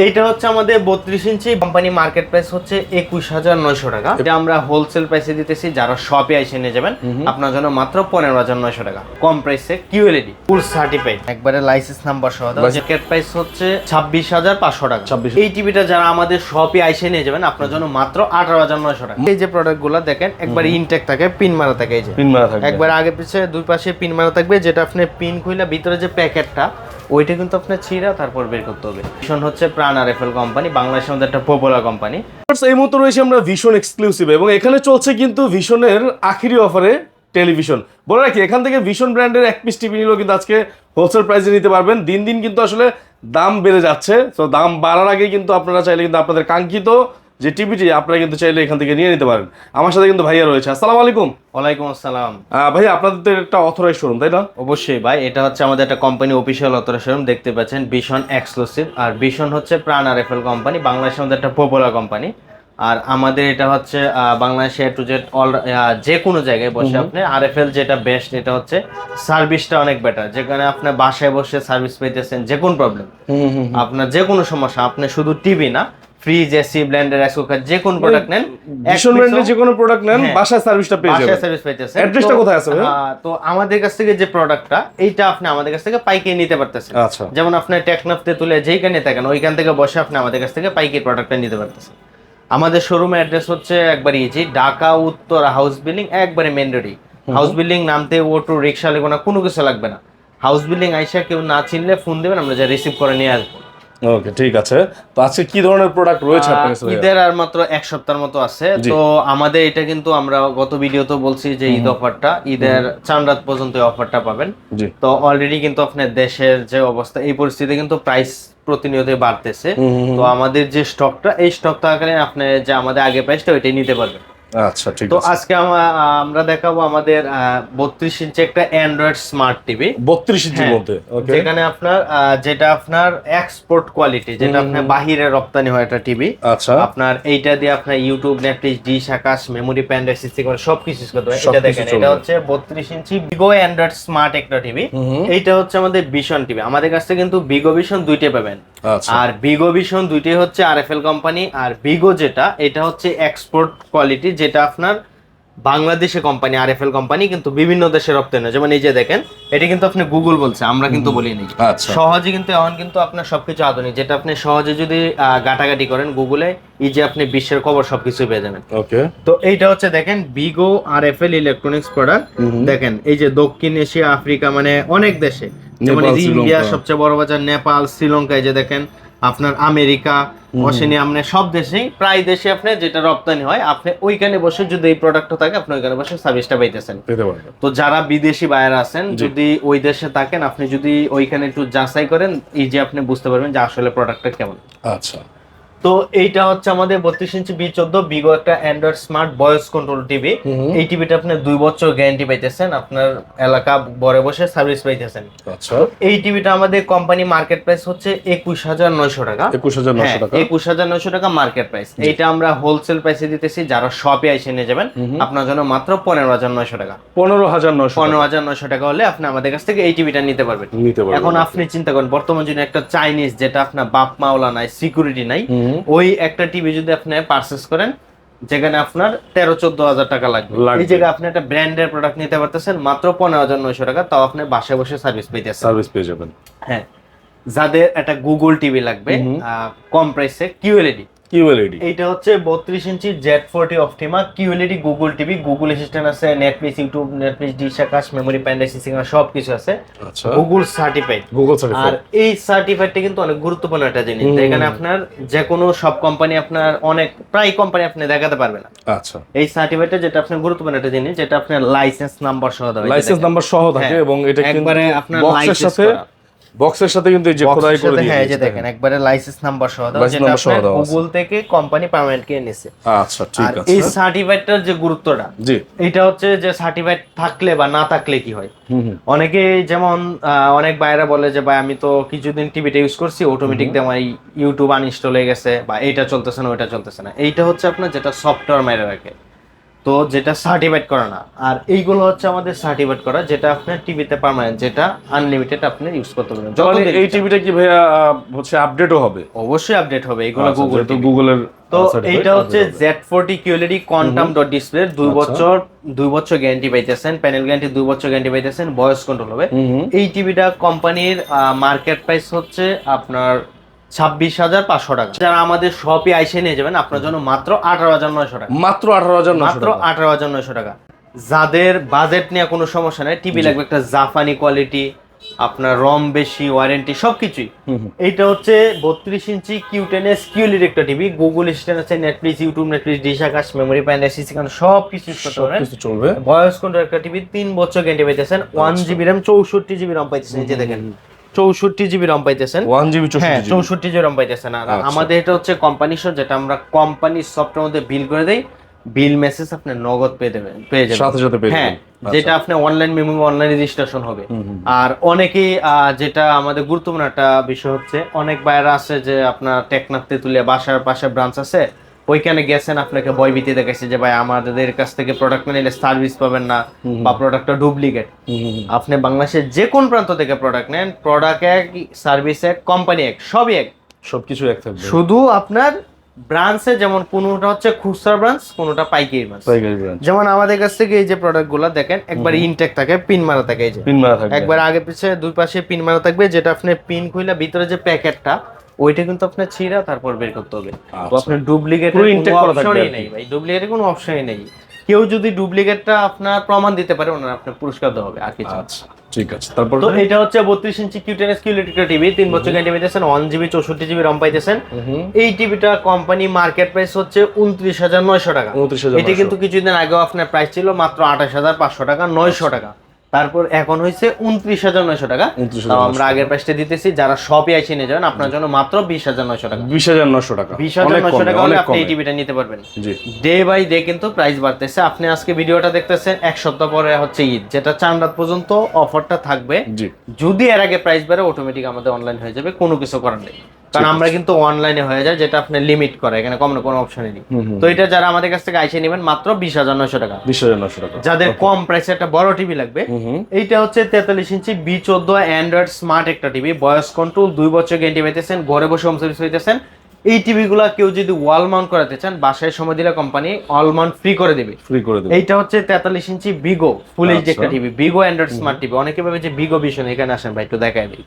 এইটা হচ্ছে আমাদের 32 ইঞ্চি কোম্পানি মার্কেট প্রাইস হচ্ছে 21,900 টাকা। এটা আমরা হোলসেল প্রাইসে দিতেছি, যারা শপে এসে নিয়ে যাবেন আপনার জন্য মাত্র 15,900 টাকা কম প্রাইসে। কিউএলইডি ফুল সার্টিফাইড একবারে লাইসেন্স নাম্বার সহ। মার্কেট প্রাইস হচ্ছে 26,500 টাকা। এই টিভিটা যারা আমাদের শপে এসে নিয়ে যাবেন আপনার জন্য মাত্র 18,900 টাকা। এই যে প্রোডাক্টগুলো দেখেন একবারে ইনটেক থাকে, পিন মারা থাকে, এই যে পিন মারা থাকে একবার আগে পিছে দুই পাশে পিন মারা থাকবে, যেটা আপনি পিন খুইলা ভিতরে যে প্যাকেটটা ওইটা কিন্তু আপনার ছিঁড়া তারপর বের করতে হবে। ভিশন হচ্ছে প্রাণ আরএফএল কোম্পানি, বাংলাদেশের মধ্যে একটা পপুলার কোম্পানি। এই মুহূর্তে রয়েছে আমরা ভিশন এক্সক্লুসিভ এবং এখানে চলছে কিন্তু ভিশনের আখিরি অফারে টেলিভিশন। বলে রাখি এখান থেকে ভিশন ব্র্যান্ডের এক পিস টিভি নিলেও কিন্তু আজকে হোলসেল প্রাইসে নিতে পারবেন। দিন দিন কিন্তু আসলে দাম বেড়ে যাচ্ছে, তো দাম বাড়ার আগে কিন্তু আপনারা চাইলে কিন্তু আপনাদের কাঙ্ক্ষিত যে টিভিটি আপনারা কিন্তু চাইলে এখান থেকে নিয়ে নিতে পারেন। আমার সাথে কিন্তু ভাইয়া রয়েছে। আসসালামু আলাইকুম। ওয়ালাইকুম আসসালাম। ভাইয়া আপনাদের একটা অথরাইজ শোরুম তাই না? অবশ্যই ভাই, এটা হচ্ছে আমাদের একটা কোম্পানি অফিসিয়াল অথরাইজ শোরুম। দেখতে পাচ্ছেন ভিশন এক্সক্লুসিভ। আর ভিশন হচ্ছে প্রাণ আরএফএল কোম্পানি, বাংলাদেশের মধ্যে একটা পপুলার কোম্পানি। আর আমাদের এটা হচ্ছে বাংলাদেশে এ টু জেড অল, যে কোনো জায়গায় বসে আপনি আরএফএল যেটা বেস্ট, এটা হচ্ছে সার্ভিসটা অনেক বেটার। যেখানে আপনি বাসায় বসে সার্ভিস পেতেছেন, যে কোনো প্রবলেম আপনার, যে কোনো সমস্যা, আপনি শুধু টিভি না, fridge, AC, Blender, rice cooker, যে কোন প্রোডাক্ট নেন, ভিশন ব্র্যান্ডের যে কোনো প্রোডাক্ট নেন বাসায় সার্ভিসটা পেয়ে যাবেন। বাসায় সার্ভিস পাইতেছেন। অ্যাড্রেসটা কোথায় আছে? তো আমাদের কাছ থেকে যে প্রোডাক্টটা, এইটা আপনি আমাদের কাছ থেকে পাইকারি নিতে পারতেছেন। আচ্ছা, যেমন আপনি টেকনাফতে তুলে যেইখানে থাকেন ওইখান থেকে বসে আপনি আমাদের কাছ থেকে পাইকারি প্রোডাক্টটা নিতে পারতেছেন। আমাদের শোরুমের অ্যাড্রেস হচ্ছে একবার ইজি, ঢাকা উত্তর হাউস বিল্ডিং, একবারে মেন রোডই। হাউস বিল্ডিং নামতে অটো রিক্সা লাগবে না, কোনো কিছু লাগবে না। হাউস বিল্ডিং আইসা কেউ না চিনলে ফোন দেবেন, আমরা যা রিসিভ করে নিয়ে আসবো। ওকে, ঠিক আছে। তো আজকে কি ধরনের প্রোডাক্ট রয়েছে আপনার কাছে? ঈদের আর মাত্র এক সপ্তাহের মতো আছে। তো আমাদের এটা কিন্তু আমরা গত ভিডিওতে বলছি যে ঈদ অফারটা, ঈদের চাঁদ রাত পর্যন্ত অফারটা পাবেন। তো অলরেডি কিন্তু আপনার দেশের যে অবস্থা, এই পরিস্থিতি কিন্তু প্রাইস প্রতিনিয়ত বাড়তেছে। তো আমাদের যে স্টকটা, এই স্টক থাকাকালীন আপনি যে আমাদের আগে প্রাইসটা ওইটাই নিতে পারবেন। আচ্ছা, ঠিক আছে। তো আজকে আমরা দেখাবো আমাদের 32 ইঞ্চি একটা অ্যান্ড্রয়েড স্মার্ট টিভি। 32 ইঞ্চির মধ্যে, ওকে। যেখানে আপনার যেটা আপনার এক্সপোর্ট কোয়ালিটি, যেটা আপনার বাহিরে রপ্তানি হয় একটা টিভি। আচ্ছা, আপনার এইটা দিয়ে আপনার YouTube, Netflix, dish, Akash, memory, pen drive, CC করে সবকিছু ইউজ করতে হয়। এটা দেখেন, এটা হচ্ছে 32 ইঞ্চি বিগো অ্যান্ড্রয়েড স্মার্ট একটা টিভি। এইটা হচ্ছে আমাদের ভিশন টিভি। আমাদের কাছ থেকে কিন্তু বিগো ভিশন দুইটাই পাবেন। আর বিগো ভিশন দুইটাই হচ্ছে আরএফএল কোম্পানি, আর বিগো যেটা, এটা হচ্ছে এক্সপোর্ট কোয়ালিটি, যেটা আপনার বাংলাদেশে কোম্পানি, আরএফএল কোম্পানি, কিন্তু বিভিন্ন দেশে রপ্তানি হয়। যেমন এই যে দেখেন, এটা কিন্তু আপনি গুগল বলছে, আমরা কিন্তু বলিনি। সহজে কিন্তু এখন কিন্তু আপনার সবকিছু আধুনিক, যেটা আপনি সহজে যদি গাটাগাটি করেন গুগলে, এই যে আপনি বিশ্বের খবর সবকিছু পেয়ে যাবেন। ওকে। তো এইটা হচ্ছে দেখেন বিগো আরএফএল ইলেকট্রনিক্স প্রোডাক্ট। দেখেন এই যে দক্ষিণ এশিয়া, আফ্রিকা, মানে অনেক দেশে, যেমন ইন্ডিয়া সবচেয়ে বড় বাজার, নেপাল, শ্রীলঙ্কা, এই যে দেখেন আপনার আমেরিকা, অস্ট্রেলিয়া, মানে সব দেশেই, প্রায় দেশে আপনি যেটা রপ্তানি হয়, আপনি ওইখানে বসে যদি এই প্রোডাক্টটা থাকে আপনি ওইখানে বসে সার্ভিসটা পাইতেছেন। তো যারা বিদেশি বায়ার আছেন, যদি ওই দেশে থাকেন, আপনি যদি ওইখানে একটু যাচাই করেন, এই যে আপনি বুঝতে পারবেন যে আসলে প্রোডাক্টটা কেমন। আচ্ছা। তো এইটা হচ্ছে আমাদের 32 ইঞ্চি B14 বিগো একটা Android smart voice control TV. এই টিভিটা আপনি 2 বছর গ্যারান্টি পাইতেছেন, আপনার এলাকা বড় বসে সার্ভিস পাইতেছেন। আচ্ছা। এই টিভিটা আমাদের কোম্পানি মার্কেট প্রাইস হচ্ছে 21,900 টাকা। 21,900 টাকা, 21,900 টাকা মার্কেট প্রাইস। এইটা আমরা হোলসেল প্রাইসে দিতেছি, যারা শপে এসে নিয়ে যাবেন আপনার জন্য মাত্র 15,900 টাকা। 15,900 টাকা হলে আপনি আমাদের কাছ থেকে এই টিভিটা নিতে পারবেন। এখন আপনি চিন্তা করেন, বর্তমান যদি একটা চাইনিজ, যেটা আপনার বাপ মাওলা নাই, সিকিউরিটি নাই, ওই একটা টিভি যদি আপনি পারচেজ করেন, যেখানে আপনার 13-14 হাজার টাকা লাগবে, এই জায়গায় আপনি একটা ব্র্যান্ডের প্রোডাক্ট নিতে পারতেছেন মাত্র 15,900 টাকা। তাও আপনি বাসায় বসে সার্ভিস পেয়ে যাবেন। হ্যাঁ, যাদের একটা গুগল টিভি লাগবে কম প্রাইসে, কিউএলইডি, এইটা হচ্ছে 32 ইঞ্চি Z40 Optima QLED Google TV. Google assistant আছে, Netflix, YouTube, Netflix, dish, Akash, memory, pen drive, CC সবকিছু আছে। Google certified. আর এই সার্টিফাইডটা কিন্তু অনেক গুরুত্বপূর্ণ একটা জিনিস। এখানে আপনার যে কোনো সব কোম্পানি, আপনার অনেক প্রায় কোম্পানি আপনি দেখাতে পারবে না। আচ্ছা। এই সার্টিফাইডটা যেটা আপনার গুরুত্বপূর্ণ একটা জিনিস, যেটা আপনার লাইসেন্স নাম্বার সহ দেওয়া, লাইসেন্স নাম্বার সহ থাকে, এবং এটা একবারে আপনার বক্সের সাথে কিন্তু এই যে খোদাই করে দিয়েছে। হ্যাঁ, এই যে দেখেন একবারে লাইসেন্স নাম্বার সহ দাও, যেটা আপনার গুগল থেকে কোম্পানি পার্মানেন্ট কে নিছে। আচ্ছা, ঠিক আছে। এই সার্টিফাইডটার যে গুরুত্বটা, জি, এটা হচ্ছে যে সার্টিফাইড থাকলে বা না থাকলে কি হয়। অনেকে যেমন অনেক বাইরা বলে যে ভাই আমি তো কিছুদিন টিভিটা ইউজ করছি, অটোমেটিক দিয়ে আমার ইউটিউব আনইনস্টল হয়ে গেছে, বা এইটা চলতেছে না ওইটা চলতেছে না। এইটা হচ্ছে আপনার যেটা সফটওয়্যার মেরে রাখে। তো যেটা সার্টিফাইড করা না, আর এইগুলো হচ্ছে আমাদের সার্টিফাইড করা, যেটা আপনার টিভিতে পার্মানেন্ট, যেটা আনলিমিটেড আপনি ইউজ করতে পারবেন। এই টিভিটা কি ভাইয়া হচ্ছে আপডেটও হবে? অবশ্যই আপডেট হবে, এগুলো গুগল তো গুগলের। তো এইটা হচ্ছে Z40 QLED quantum dot display, 2 বছর গ্যারান্টি পাইতেছেন, প্যানেল গ্যারান্টি 2 বছর গ্যারান্টি পাইতেছেন, ভয়েস কন্ট্রোল হবে। এই টিভিটা কোম্পানির মার্কেট প্রাইস হচ্ছে আপনার 26,500 টাকা। যারা আমাদের শপে আইসে নিয়ে যাবেন আপনার জন্য মাত্র 18,900 টাকা। মাত্র 18,900 মাত্র 18,900 টাকা। যাদের বাজেট নিয়ে কোনো সমস্যা নাই, টিভি লাগবে একটা জাপানি কোয়ালিটি, আপনার রম বেশি, ওয়ারেন্টি সবকিছুই। এইটা হচ্ছে 32 ইঞ্চি Q10s QLED একটা টিভি, গুগল অ্যাসিস্ট্যান্ট আছে, Netflix, YouTube, Netflix, dish Akash, memory প্যান, এসএসডি কার্ড সবকিছু ইউজ করতে পারবেন। কিছু চলবে। ভয়েস কন্ট্রোল একটা টিভি, 3 বছর গ্যারান্টি পাইতেছেন, 1GB RAM 64GB RAM পাইতেছেন। এই যে দেখেন 64GB RAM পাইতেছেন, 1GB 64GB RAM পাইতেছেন। আর আমাদের এটা হচ্ছে কোম্পানি শো, যেটা আমরা কোম্পানির সফটওয়্যার মধ্যে বিল করে দেই, বিল মেসেজ আপনি নগদ পেয়ে যাবেন সাথে সাথে পেয়ে যাবেন। যেটা আপনি অনলাইন মেমো, অনলাইন রেজিস্ট্রেশন হবে। আর অনেকেই যেটা আমাদের গুরুত্বপূর্ণ একটা বিষয় হচ্ছে, অনেক বাইরে আছে যে আপনার টেকনাফ তেতুলিয়া বাসার পাশে ব্রাঞ্চ আছে, ওইখানে গেছেন, আপনাকে ভয়ভীতি দেখাইছে যে ভাই আমাদের কাছ থেকে প্রোডাক্ট নিলে সার্ভিস পাবেন না বা প্রোডাক্টটা ডুপ্লিকেট। আপনি বাংলাদেশের যে কোন প্রান্ত থেকে প্রোডাক্ট নেন, প্রোডাক্ট এক, সার্ভিস এক, কোম্পানি এক, সবই এক, সবকিছু এক থাকবে। শুধু আপনার ব্রাঞ্চে যেমন কোনোটা হচ্ছে খুচরা ব্রাঞ্চ, কোনোটা পাইকারি ব্রাঞ্চ। যেমন আমাদের কাছ থেকে এই যে প্রোডাক্টগুলো দেখেন একবারে ইনটেক থাকে, পিন মারা থাকে, এই যে পিন মারা থাকে, একবার আগে পিছে দুই পাশে পিন মারা থাকবে, যেটা আপনি পিন খুইলা ভিতরে যে প্যাকেটটা ওইটা কিন্তু আপনার ছিঁড়া তারপর বের করতে হবে। তো আপনার ডুপ্লিকেটের কোনো অপশনই নেই ভাই, ডুপ্লিকেটের কোনো অপশনই নেই। কেউ যদি ডুপ্লিকেটটা আপনার প্রমাণ দিতে পারে, ওনার আপনার পুরস্কার দেওয়া হবে, আর কিছু। আচ্ছা ঠিক আছে। তারপর তো এটা হচ্ছে 32 ইঞ্চি Q10s QLED টিভি, 3 বছর গ্যারান্টি পাইতেছেন, 1GB 64GB RAM পাইতেছেন। এই টিভিটা কোম্পানি মার্কেট প্রাইস হচ্ছে 29,900 টাকা। এটা কিন্তু কিছুদিন আগেও আপনার প্রাইস ছিল মাত্র 28,500 টাকা, 900 টাকা। তারপর এখন হয়েছে 29,900 টাকা। তাও আমরা আগের প্রাইসটা দিতেছি, যারা শপে এসে নিয়ে যাবেন আপনার জন্য মাত্র 20,900 টাকা। 20,900 টাকা, 20,900 টাকা হলে আপনি এই টিভিটা নিতে পারবেন। ডে বাই ডে কিন্তু প্রাইস বাড়তেছে। আপনি আজকে ভিডিওটা দেখতেছেন, এক সপ্তাহ পরে হচ্ছে ঈদ, যেটা 4 রাত পর্যন্ত অফারটা থাকবে। যদি এর আগে প্রাইস বাড়ে, অটোমেটিক আমাদের অনলাইন হয়ে যাবে, কোনো কিছু করার নেই, কারণ আমরা কিন্তু অনলাইনে হয়ে যায়, যেটা আপনি লিমিট করে, এখানে কম না কোনো অপশনই নেই। তো এটা যারা আমাদের কাছ থেকে আইসে নেবেন মাত্র 20,900 টাকা। 20,900 টাকা। যাদের কম প্রাইসে একটা বড় টিভি লাগবে, এইটা হচ্ছে 43 ইঞ্চি B14 অ্যান্ড্রয়েড স্মার্ট একটা টিভি, ভয়েস কন্ট্রোল, 2 বছর গ্যারান্টি পাইতেছেন, ঘরে বসে হোম সার্ভিস হইতেছেন। এই টিভিগুলো কেউ যদি ওয়াল মাউন্ট করাতে চান, বাসায় সময় দিলে কোম্পানি অল মাউন্ট ফ্রি করে দেবে। এইটা হচ্ছে 43 ইঞ্চি বিগো ফুল এইচডি একটা টিভি, বিগো অ্যান্ড্রয়েড স্মার্ট টিভি। অনেকে ভাবে যে বিগো ভিশন, এখানে আসেন ভাই একটু দেখায় দিই।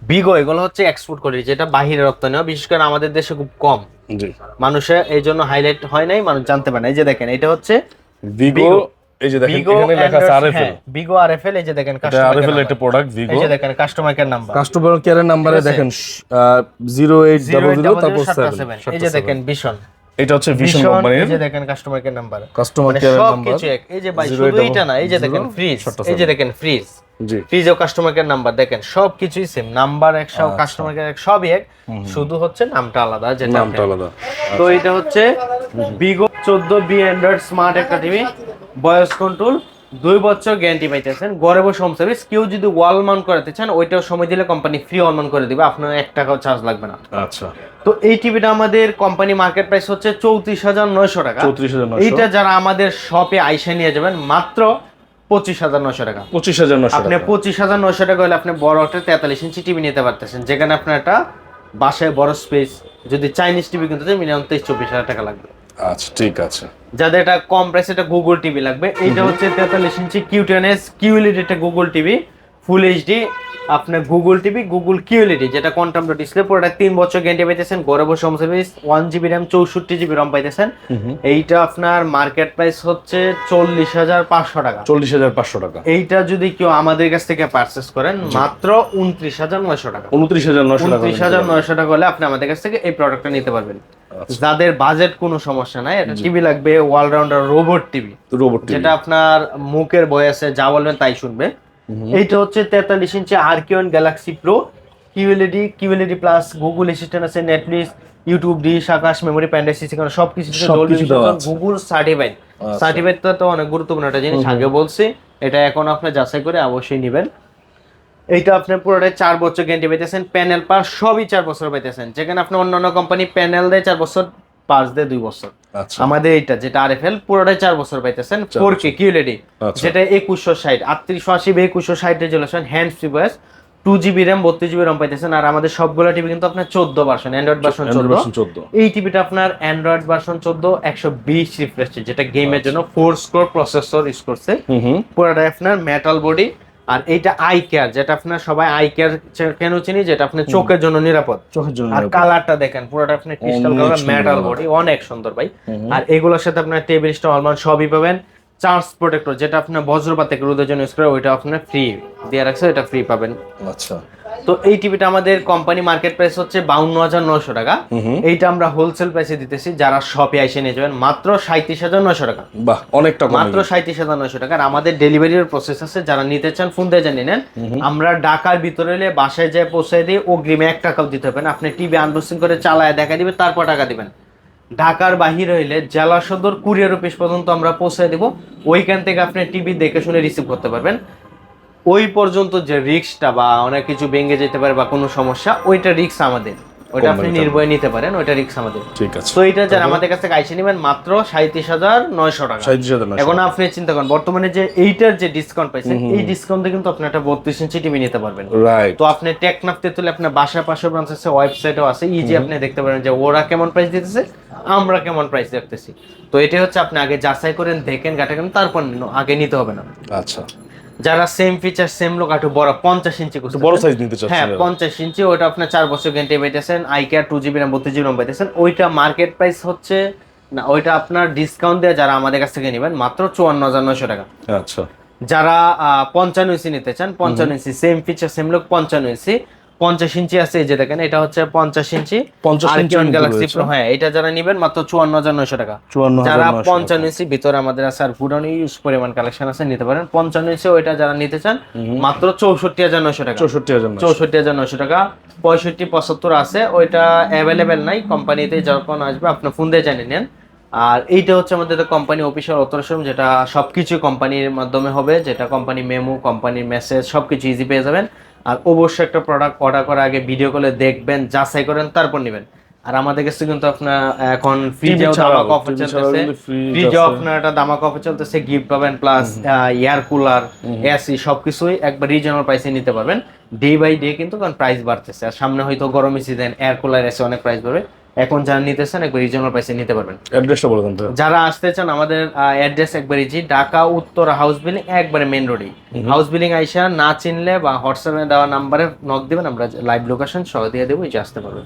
বিগো এগুলো হচ্ছে এক্সপোর্ট কোয়ালিটি, যেটা বাহিরে রপ্তানি হয়, বিশেষ করে আমাদের দেশে খুব কম, মানুষের এই জন্য হাইলাইট হয় নাই, মানুষ জানতে পারে না। এই যে দেখেন এটা হচ্ছে বিগো, এই যে দেখেন এখানে লেখা আছে আরএফএল, বিগো আরএফএল। এই যে দেখেন আরএফএল একটা প্রোডাক্ট বিগো, এই যে দেখেন customer care number, customer care নাম্বারে দেখেন 0800 তারপর 7। এই যে দেখেন ভিশন, এটা হচ্ছে ভিশন কোম্পানির, এই যে দেখেন customer care number, customer care number সবকিছু এক। এই যে ভাই শুধু এটা না, এই যে দেখেন ফ্রিজ, এই যে দেখেন ফ্রিজ, ফ্রিজেও কাস্টমার কেয়ার নাম্বার, দেখেন সবকিছুই সেম, নাম্বার 100, কাস্টমার কেয়ার সবই এক, শুধু হচ্ছে নামটা আলাদা, যেটা নামটা আলাদা। তো এটা হচ্ছে বিগো 14B অ্যান্ড্রয়েড স্মার্ট একটা টিভি, ভয়েস কন্ট্রোল, 2 বছর গ্যারান্টি পাইতেছেন, ঘরে বসে হোম সার্ভিস। কেউ যদি ওয়াল মাউন্ট করাতে চান, ওইটাও সময় দিলে কোম্পানি ফ্রি ওয়াল মাউন্ট করে দিবে, আপনার 1 টাকাও চার্জ লাগবে না। আচ্ছা। তো এই টিভিটা আমাদের কোম্পানি মার্কেট প্রাইস হচ্ছে 34,900 টাকা। 34,900। এইটা যারা আমাদের শপে আইসা নিয়ে যাবেন মাত্র 25,900 টাকা। 25,900 আপনি 25,900 টাকা হলে আপনি বড় একটা 43 ইঞ্চি টিভি নিতে পারতেছেন, যেখানে আপনার একটা বাসায় বড় স্পেস। যদি চাইনিজ টিভি কিনতে চান মিনিমাম 23-24,000 টাকা লাগবে। আচ্ছা ঠিক আছে। যাদের এটা কম প্রাইসে একটা গুগল টিভি লাগবে, এইটা হচ্ছে 43 ইঞ্চি Q10s QLED একটা গুগল টিভি, ফুল এইচডি আপনার গুগল টিভি, গুগল QLED, যেটা কোয়ান্টাম ডট ডিসপ্লে, পুরোটা 3 বছর গ্যারান্টি পাইতেছেন, ঘরে বসে home service, 1GB RAM 64GB RAM পাইতেছেন। এইটা আপনার মার্কেট প্রাইস হচ্ছে 40,500 টাকা। 40,500 টাকা। এইটা যদি কেউ আমাদের কাছ থেকে পারচেজ করেন মাত্র 29,900 টাকা। 29,900 টাকা হলে আপনি আমাদের কাছ থেকে এই প্রোডাক্টটা নিতে পারবেন। যাদের বাজেট কোনো সমস্যা নাই, এটা টিভি লাগবে অলরাউন্ডার রোবট টিভি, যেটা আপনার মুখের বয়সে যা বলবেন তাই শুনবে। এইটা হচ্ছে 43 ইঞ্চি আরকিওন galaxy pro QLED plus, Google assistant আছে, Netflix, YouTube, dish Akash, memory প্যান, এসএসডি কার্ড সবকিছু গুগল সার্টিফাইড। তো অনেক গুরুত্বপূর্ণ একটা জিনিস, আগে বলছি, এটা এখন আপনি যাচাই করে অবশ্যই নেবেন। এইটা আপনি পুরোটাই 4 বছর গ্যারান্টি পাইতেছেন, প্যানেল পার সবই 4 বছর পাইতেছেন, যেখানে আপনি অন্যান্য কোম্পানি প্যানেল দেয় 4 বছর 5 দিয়ে 2 বছর। আচ্ছা আমাদের এটা যেটা আরএফএল পুরোটাই 4 বছর পাইতেছেন। 4K QLED যেটা 2160 3880 2160 resolution hand free voice 2GB RAM 32GB ROM পাইতেছেন। আর আমাদের সবগুলো টিভি কিন্তু আপনার 14 ভার্সন, অ্যান্ড্রয়েড ভার্সন 14। এই টিভিটা আপনার অ্যান্ড্রয়েড ভার্সন 14 120 রিফ্রেশ রেট, যেটা গেমের জন্য 4 কোর প্রসেসর ইউজ করছে। পুরোটা আপনার মেটাল বডি। আর এইটা আই কেয়ার, যেটা আপনার সবাই আই কেয়ার কেন চিনি, যেটা আপনার চোখের জন্য নিরাপদ। আর কালারটা দেখেন পুরোটা আপনার ক্রিস্টাল কালার, মেটাল বডি, অনেক সুন্দর ভাই। আর এগুলোর সাথে আপনার টেবিল স্ট্যান্ড অলমান সবই পাবেন। চার্জ প্রোটেক্টর যেটা আপনার বজ্রপাত থেকে রোদের জন্য ইউজ করে, ওইটা আপনার ফ্রি দিয়ে রাখছে, এটা ফ্রি পাবেন। আচ্ছা তো এই টিভিটা আমাদের কোম্পানি মার্কেট প্রাইস হচ্ছে 52,900 টাকা। এইটা আমরা হোলসেল প্রাইসে দিতেছি, যারা শপে এসে নিয়ে যাবেন মাত্র 37,900 টাকা। বাহ, অনেকটা কম, মাত্র 37,900 টাকা। আর আমাদের ডেলিভারির প্রসেস আছে, যারা নিতে চান ফোন দিয়ে জানিয়ে নেন। আমরা ঢাকার ভিতরে এলে বাসায় যেয়ে পৌঁছে দিয়ে অগ্রিমে 1 টাকাও দিতে হবে না। আপনি টিভি আনবক্সিং করে চালায় দেখা দিবে, তারপর টাকা দিবেন। ঢাকার বাহিরে হইলে জেলা সদর কুরিয়ার অফিস পর্যন্ত আমরা পৌঁছে দিব, ওইখান থেকে আপনি টিভি দেখে শুনে রিসিভ করতে পারবেন। ওই পর্যন্ত যে রিস্কটা বা অনেক কিছু ভেঙে যেতে পারে বা কোনো সমস্যা, ওইটা রিস্ক আমাদের, ওইটা আপনি নির্ভয়ে নিতে পারেন, ওইটা রিস্ক আমাদের। ঠিক আছে। তো এটা যারা আমাদের কাছে আইসে নেবেন মাত্র 37,900 টাকা। 37,900। এখন আপনি চিন্তা করেন বর্তমানে যে এইটার যে ডিসকাউন্ট পাইছেন, এই ডিসকাউন্টে কিন্তু আপনি একটা 32 ইঞ্চি টিভি নিতে পারবেন। রাইট। তো আপনি টেকনাফতে তুলে আপনার বাসার পাশে ব্রাঞ্চ আছে, ওয়েবসাইটও আছে, ইজি আপনি দেখতে পারেন যে ওরা কেমন প্রাইস দিতেছে, আমরা কেমন প্রাইস দেখতেছি। তো এটা হচ্ছে আপনি আগে যাচাই করেন, দেখেন, গাটাকেন, তারপর আগে নিতে হবে না। আচ্ছা, যারা সেম ফিচার সেম লোক একটু বড় 50 ইঞ্চি করতে বড় সাইজ নিতে চাচ্ছেন, হ্যাঁ 50 ইঞ্চি, ওটা আপনার 4 বছর গ্যারান্টি পাইতেছেন। Eye care 2GB RAM 32GB ROM পাইতেছেন। ওইটা মার্কেট প্রাইস হচ্ছে না, ওইটা আপনার ডিসকাউন্ট দিয়ে যারা আমাদের কাছ থেকে নেবেন মাত্র 54,900 টাকা। আচ্ছা, যারা 55 ইঞ্চি নিতে চান, 55 ইঞ্চি সেম ফিচার সেম লোক 55 ইঞ্চি 50 ইঞ্চি আছে, এই যে দেখেন এটা হচ্ছে 50 ইঞ্চি আরকিউন গ্যালাক্সি প্রো। হ্যাঁ, এটা যারা নেবেন মাত্র 54,900 টাকা। যারা 55 ইঞ্চি ভিতরে আমাদের আছে আর পুরানো ইউজ পরিমাণ কালেকশন আছে, নিতে পারেন 55 ইঞ্চি। ওইটা যারা নিতে চান মাত্র 64,900 টাকা। 64,900 টাকা। 65 75 আছে, ওইটা অ্যাভেলেবেল নাই, কোম্পানিতে যখন আসবে আপনার ফোন দিয়ে জানিয়ে নেন। আর এইটা হচ্ছে আমাদের কোম্পানি অফিসিয়াল অথরাইজেশন, যেটা সবকিছু কোম্পানির মাধ্যমে হবে, যেটা কোম্পানি মেমো, কোম্পানির মেসেজ সবকিছু ইজি পেয়ে যাবেন। আর অবশ্যই একটা প্রোডাক্ট অর্ডার করার আগে ভিডিও কলে দেখবেন, যাচাই করেন, তারপর নেবেন। আর আমাদের কাছে কিন্তু আপনার এখন ফ্রিজেও দামাক অফার চলতেছে, ফ্রিজেও আপনার একটা দামাক অফার চলতেছে, গিফট পাবেন, প্লাস এয়ার কুলার, এসি সবকিছুই একবার রিজনেবল প্রাইসে নিতে পারবেন। ডে বাই ডে কিন্তু কারণ প্রাইস বাড়তেছে, আর সামনে হয়তো গরমের সিজন, এয়ার কুলার, এসি অনেক প্রাইস বাড়বে। এখন যারা নিতেছেন একবার রিজনেবল প্রাইসে নিতে পারবেন। অ্যাড্রেসটা বলে দেন। যারা আসতে চান আমাদের অ্যাড্রেস একবার ইজি, ঢাকা উত্তর হাউস বিল্ডিং, একবারে মেইন রোডেই হাউস বিল্ডিং। আইসা না চিনলে বা হোয়াটসঅ্যাপে দেওয়া নাম্বারে নক দিবেন, আমরা লাইভ লোকেশন সহ দিয়ে দেবো, এই যে আসতে পারবেন।